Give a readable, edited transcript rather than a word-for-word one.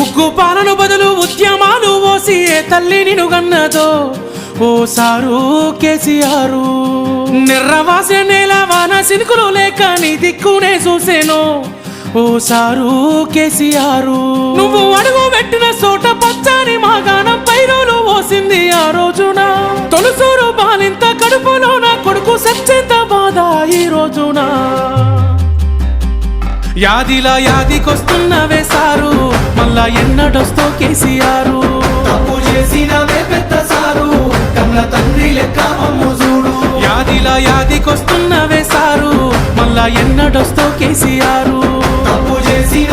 ఉగ్గు పాలను బదులు ఉద్యమాలు ఓసి ఏ తల్లి నిన్ను గన్నదో ఓ సారు కేసీఆర్. నిర్రవాసే నేల వాన సినుకులు లేక నీ దిక్కునే చూసేను ఓ సారు కేసీఆర్. నువ్వు అడుగు పెట్టిన చోట పచ్చని మాగాణం పైరులు ఓసింది ఆ రోజున. తొలుసూరు బాలింత కడుపులో నా కొడుకు సచ్చేంత బాధ ఈ రోజున. యాదిలా యాదికొస్తున్నవే సారు మళ్ళా ఎన్నడొస్తో కేసీఆర్. తప్పు చేసినవే పెద్ద సారు కన్న తండ్రి లెక్క మమ్ము చూడు. యాదిలా యాదికొస్తున్నవే సారు మళ్ళా ఎన్నడొస్తో కేసీఆర్. తప్పు చేసిన